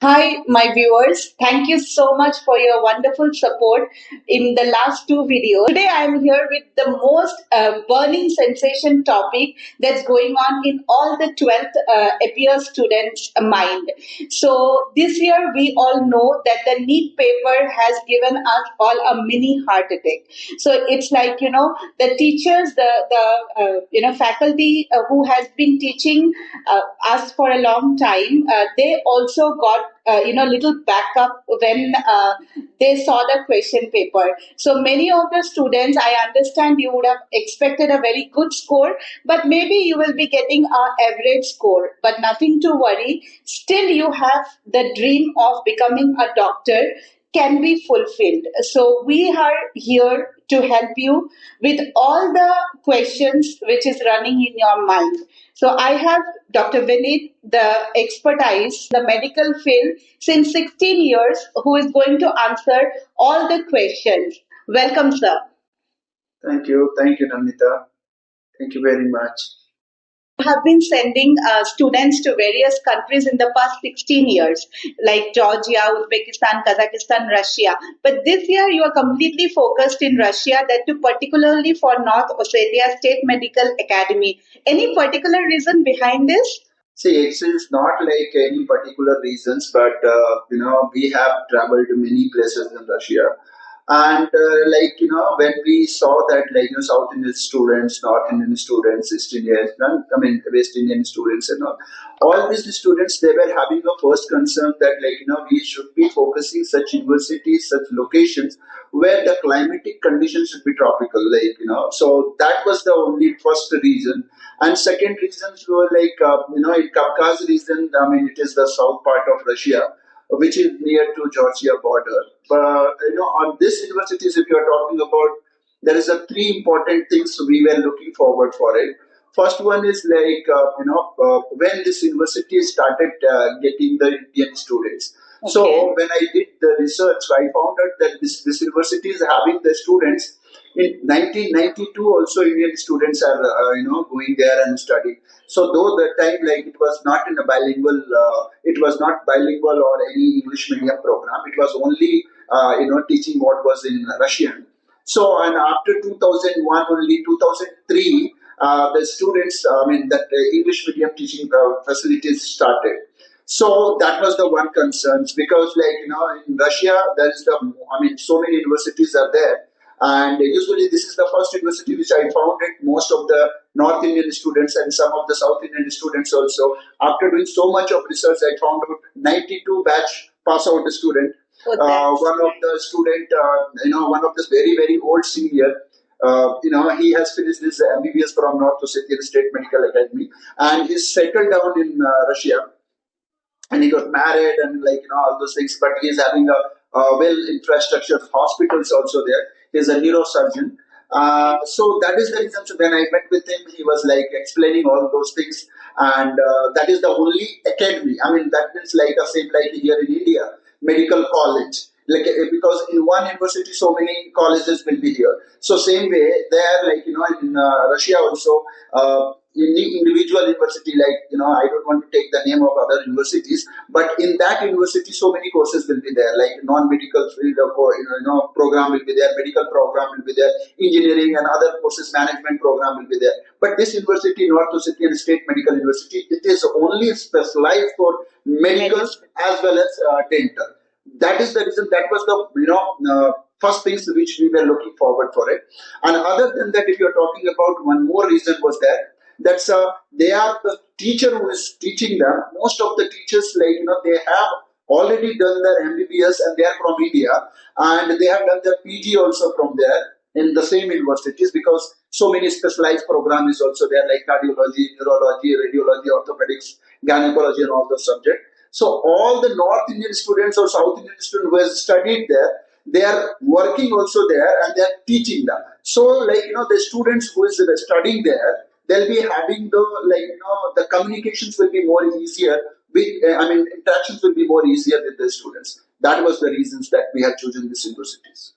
Hi, my viewers. Thank you so much for your wonderful support in the last two videos. Today, I'm here with the most burning sensation topic that's going on in all the 12th APIA students' mind. So, this year, we all know that the NEET paper has given us all a mini heart attack. So, it's like, the teachers, the faculty who has been teaching us for a long time, they also got little backup when they saw the question paper. So many of the students, I understand you would have expected a very good score, but maybe you will be getting a average score. But nothing to worry. Still, you have the dream of becoming a doctor can be fulfilled. So we are here to help you with all the questions which is running in your mind. So I have Dr. Vinit, the expertise, the medical field since 16 years, who is going to answer all the questions. Welcome, sir. Thank you, Namita. Thank you very much. Have been sending students to various countries in the past 16 years, like Georgia, Uzbekistan, Kazakhstan, Russia. But this year, you are completely focused in Russia, that too, particularly for North Ossetia State Medical Academy. Any particular reason behind this? See, it's not like any particular reasons, but we have traveled to many places in Russia, and when we saw that South Indian students, North Indian students, East Indian, West Indian students, and all these students, they were having a first concern that we should be focusing such universities, such locations where the climatic conditions should be tropical, so that was the only first reason. And second reasons were in Kavkaz region, it is the south part of Russia, which is near to Georgia border. But on this universities, if you are talking about, there is a three important things we were looking forward for it. First one is when this university started getting the Indian students. So when I did the research, I found out that this university is having the students in 1992. Also, Indian students are going there and studying. So though the time it was not in a bilingual, it was not bilingual or any English medium program. It was only teaching what was in Russian. So and after 2001, only 2003, the students, that English medium teaching facilities started. So that was the one concerns, because in Russia there is so many universities are there, and usually this is the first university which I found it. Most of the North Indian students and some of the South Indian students also. After doing so much of research, I found out 92 batch pass out student. One of the student, one of the very old senior. He has finished his MBBS from North Ossetia State Medical Academy, and he's settled down in Russia, and he got married and all those things. But he's having a well infrastructure hospitals also there. He's a neurosurgeon. So that is the reason. So when I met with him, he was explaining all those things, and that is the only academy. That means same like here in India, medical college. Because in one university, so many colleges will be here. So same way there, in Russia also. In the individual university, I don't want to take the name of other universities, but in that university so many courses will be there, like non-medical field of program will be there, medical program will be there, engineering and other courses, management program will be there. But this university, North Ossetian State Medical University, it is only specialized for medicals as well as dental. That is the reason. That was the first things which we were looking forward for it. And other than that, if you're talking about, one more reason was that that's they are the teacher who is teaching them. Most of the teachers, they have already done their MBBS and they are from India, and they have done their PG also from there in the same universities, because so many specialized program is also there, like cardiology, neurology, radiology, orthopedics, gynecology, and all those subjects. So all the North Indian students or South Indian students who have studied there, they are working also there and they are teaching them. So the students who is studying there, they'll be having the the communications will be more easier with interactions will be more easier with the students. That was the reasons that we have chosen these universities.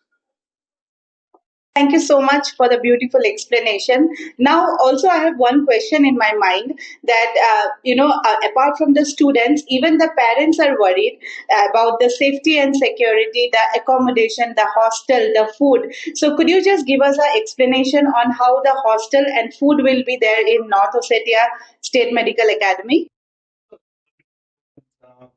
Thank you so much for the beautiful explanation. Now, also, I have one question in my mind that, apart from the students, even the parents are worried about the safety and security, the accommodation, the hostel, the food. So, could you just give us an explanation on how the hostel and food will be there in North Ossetia State Medical Academy?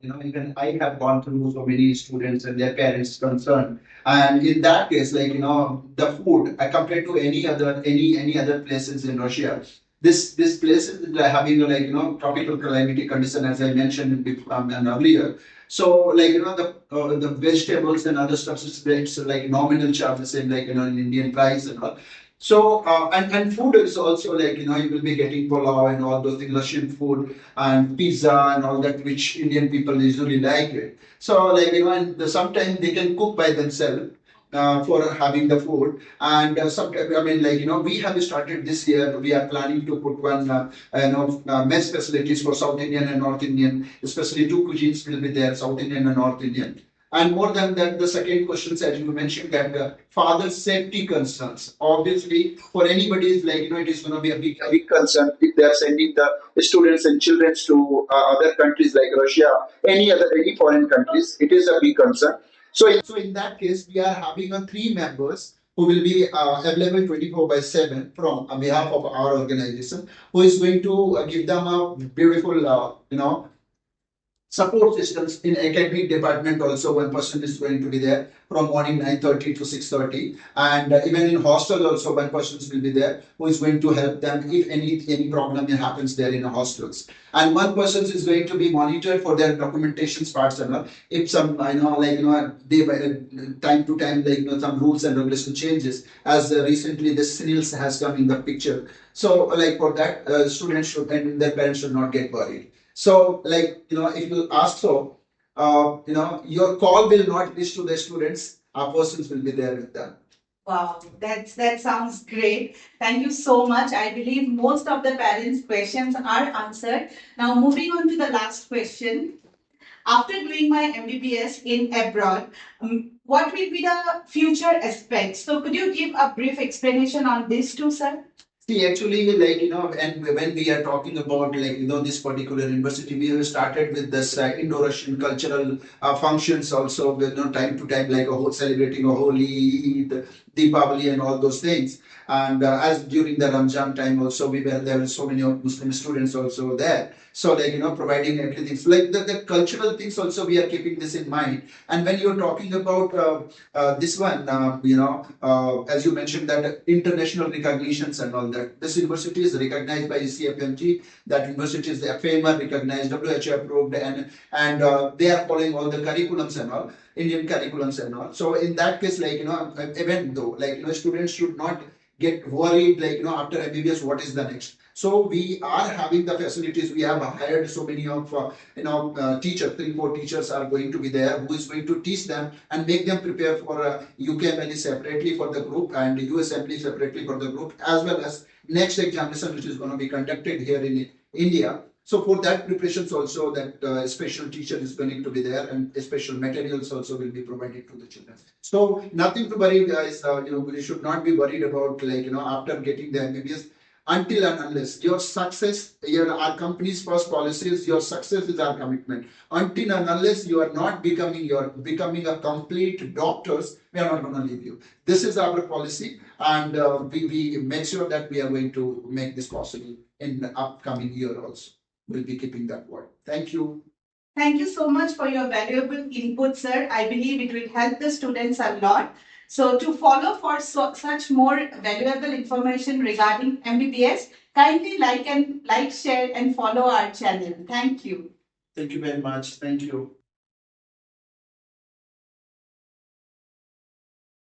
Even I have gone through so many students and their parents concerned, and in that case, the food, compared to any other places in Russia, this place is having a tropical climate condition, as I mentioned before and earlier. So the vegetables and other stuff is it's like nominal charges in in Indian price and all. So and food is also you will be getting pulao and all those things, Russian food and pizza and all that, which Indian people usually like it. So and sometimes they can cook by themselves. For having the food, and sometimes I mean we have started this year. We are planning to put one mess facilities for South Indian and North Indian, especially two cuisines will be there, South Indian and North Indian. And more than that, the second question, as you mentioned, that father's safety concerns. Obviously, for anybody, is it is going to be a big concern if they are sending the students and children to other countries like Russia, any foreign countries. It is a big concern. So in that case, we are having three members who will be available 24 by 7 from on behalf of our organization, who is going to give them a beautiful, support systems in academic department. Also one person is going to be there from morning 9:30 to 6:30, and even in hostel also one person will be there who is going to help them if any problem happens there in the hostels, and one person is going to be monitored for their documentation parts and all. If some day by time to time some rules and regulation changes, as recently the SNILS has come in the picture. So for that, students should and their parents should not get worried. So, if you ask so, your call will not reach to the students. Our persons will be there with them. Wow, that sounds great. Thank you so much. I believe most of the parents' questions are answered. Now, moving on to the last question. After doing my MBBS in abroad, what will be the future aspects? So, could you give a brief explanation on this too, sir? See, actually, and when we are talking about this particular university, we have started with this Indo-Russian cultural functions also, with time to time, like celebrating a Holi, Eid, Deepavali, and all those things. And as during the Ramzan time, also there were so many Muslim students also there. So providing everything. So the cultural things also we are keeping this in mind. And when you're talking about this one, as you mentioned, that international recognitions and all that, this university is recognized by ECFMG. That university is FAMR recognized, WHO approved, and they are following all the curriculums and all, Indian curriculums and all. So in that case, even though students should not get worried after MBBS what is the next. So we are having the facilities. We have hired so many of teachers, 3-4 teachers are going to be there who is going to teach them and make them prepare for UKMLE separately for the group and USMLE separately for the group, as well as next examination which is going to be conducted here in India. So for that preparations also, that special teacher is going to be there, and special materials also will be provided to the children. So nothing to worry, guys. You should not be worried about after getting the MBBS. Until and unless your success, our company's first policy is your success is our commitment. Until and unless you are not becoming a complete doctors, we are not going to leave you. This is our policy, and we make sure that we are going to make this possible in the upcoming year also. We'll be keeping that word. Thank you. Thank you so much for your valuable input, sir. I believe it will help the students a lot. So to follow for such more valuable information regarding MBBS, kindly like, share and follow our channel. Thank you. Thank you very much. Thank you.